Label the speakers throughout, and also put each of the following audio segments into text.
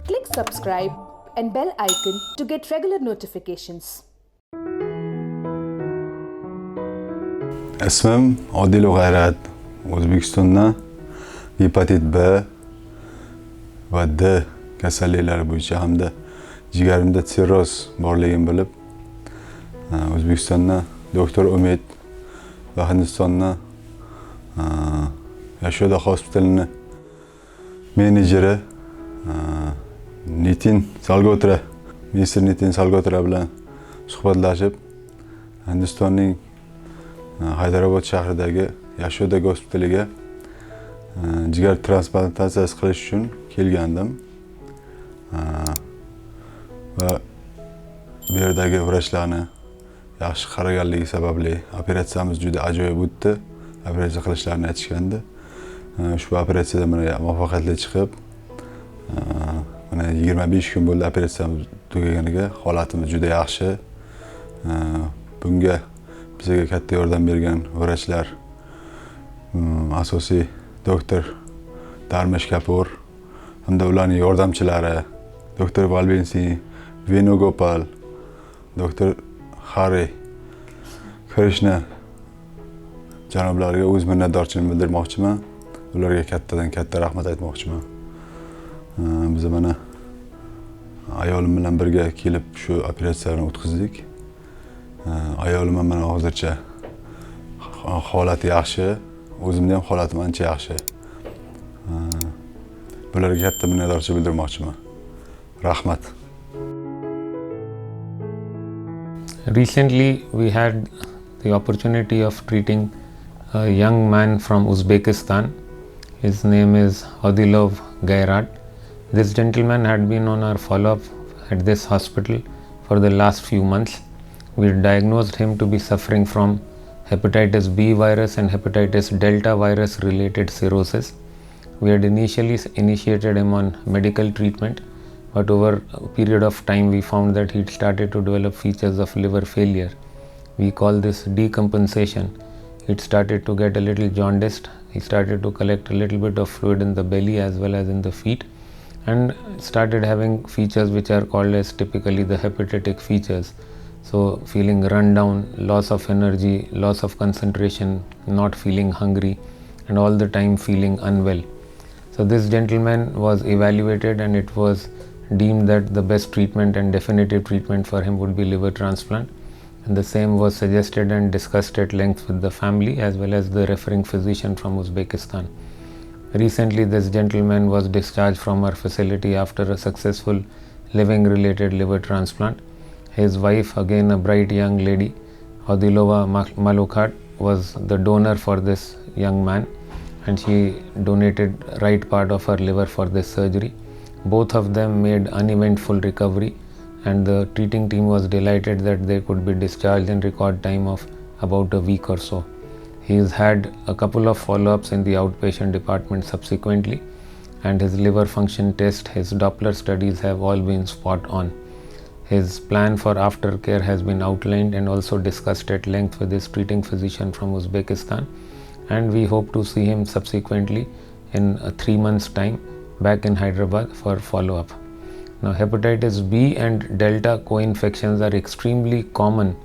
Speaker 1: Click subscribe and bell icon to get regular notifications.
Speaker 2: Ismim Odil G'ayrat. O'zbekistonda gepatit B va D kasalliklari bo'yicha hamda jigarimda sirroz borligini bilib, O'zbekistonda doktor Umid va Hindistonda Yashoda hospitalini menejeri Nitin Salgotra, Mr. Nitin Salgotra bilan suhbatlashib, Hindistonning Haydarobod shahridagi Yashoda hospitaliga jigar transplantatsiyasi qilish uchun kelgandim. Va bu yerdagi vrachlarni yaxshi qaraganligi sababli operatsiyamiz juda ajoyib o'tdi. Operatsiya qilishlarini aytishgandi. Ushbu operatsiyada mana muvaffaqiyatli chiqib, mana 25 kun bo'ldi operatsiyamiz tugaganiga. Holatimiz juda yaxshi. Bunga bizga katta yordam bergan vrachlar, asosiy doktor Dharmesh Kapoor hamda ularning yordamchilari, doktor Balbin Singh, Venugopal, doktor Hari Krishna janoblariga o'z minnatdorchiligimni bildirmoqchiman. Ularga kattadan katta rahmat aytmoqchiman. Biz mana ayolim bilan birga kelib shu operatsiyani o'tkazdik. Ayolim mana hozircha holati yaxshi, o'zimda ham holatim ancha yaxshi. Bularga katta minnatdorchilik bildirmoqchiman. Rahmat.
Speaker 3: Recently, we had the opportunity of treating a young man from Uzbekistan. His name is Odilov G'ayrat. This gentleman had been on our follow-up at this hospital for the last few months. We diagnosed him to be suffering from hepatitis B virus and hepatitis delta virus related cirrhosis. We had initially initiated him on medical treatment, but over a period of time we found that he started to develop features of liver failure. We call this decompensation. It started to get a little jaundiced. He started to collect a little bit of fluid in the belly as well as in the feet, and started having features which are called as typically the hepatitic features. So feeling run down, loss of energy, loss of concentration, not feeling hungry, and all the time feeling unwell. So this gentleman was evaluated and it was deemed that the best treatment and definitive treatment for him would be liver transplant. And the same was suggested and discussed at length with the family as well as the referring physician from Uzbekistan. Recently, this gentleman was discharged from our facility after a successful living related liver transplant. His wife, again a bright young lady, Odilova Malukhat, was the donor for this young man, and she donated right part of her liver for this surgery. Both of them made uneventful recovery, and the treating team was delighted that they could be discharged in record time of about a week or so. He has had a couple of follow-ups in the outpatient department subsequently, and his liver function test, his Doppler studies have all been spot on. His plan for aftercare has been outlined and also discussed at length with his treating physician from Uzbekistan, and we hope to see him subsequently in 3 months' time back in Hyderabad for follow-up. Now, hepatitis B and delta co-infections are extremely common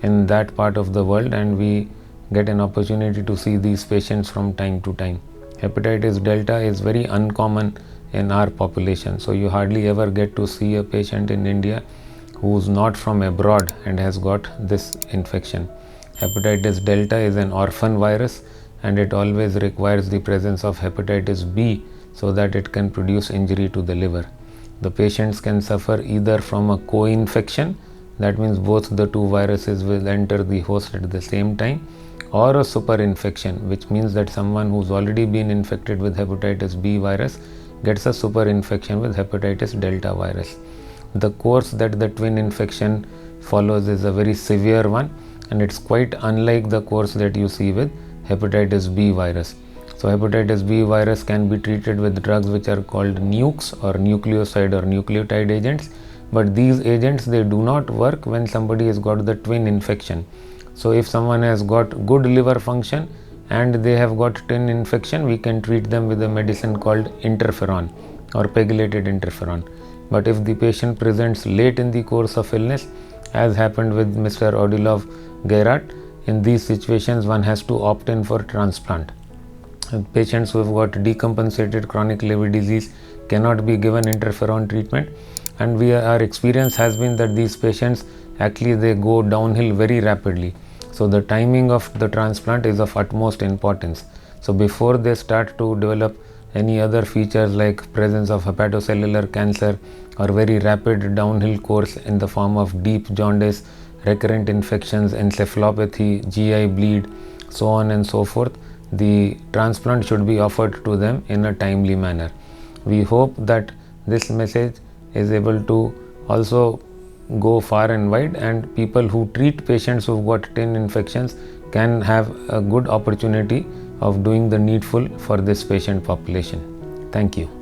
Speaker 3: in that part of the world, and we get an opportunity to see these patients from time to time. Hepatitis delta is very uncommon in our population, so you hardly ever get to see a patient in India who's not from abroad and has got this infection. Hepatitis delta is an orphan virus, and it always requires the presence of hepatitis B so that it can produce injury to the liver. The patients can suffer either from a co-infection, that means both the two viruses will enter the host at the same time, or a superinfection, which means that someone who's already been infected with hepatitis B virus gets a superinfection with hepatitis delta virus. The course that the twin infection follows is a very severe one, and it's quite unlike the course that you see with hepatitis B virus. So hepatitis B virus can be treated with drugs which are called nukes or nucleoside or nucleotide agents, but these agents, they do not work when somebody has got the twin infection. So if someone has got good liver function and they have got twin infection, we can treat them with a medicine called interferon or pegylated interferon. But if the patient presents late in the course of illness, as happened with Mr. Odilov Gairat, in these situations one has to opt in for transplant. Patients who have got decompensated chronic liver disease cannot be given interferon treatment, and our experience has been that these patients actually they go downhill very rapidly. So the timing of the transplant is of utmost importance. So before they start to develop any other features like presence of hepatocellular cancer or very rapid downhill course in the form of deep jaundice, recurrent infections, encephalopathy, GI bleed, so on and so forth, the transplant should be offered to them in a timely manner. We hope that this message is able to also go far and wide, and people who treat patients who've got tin infections can have a good opportunity of doing the needful for this patient population. Thank you.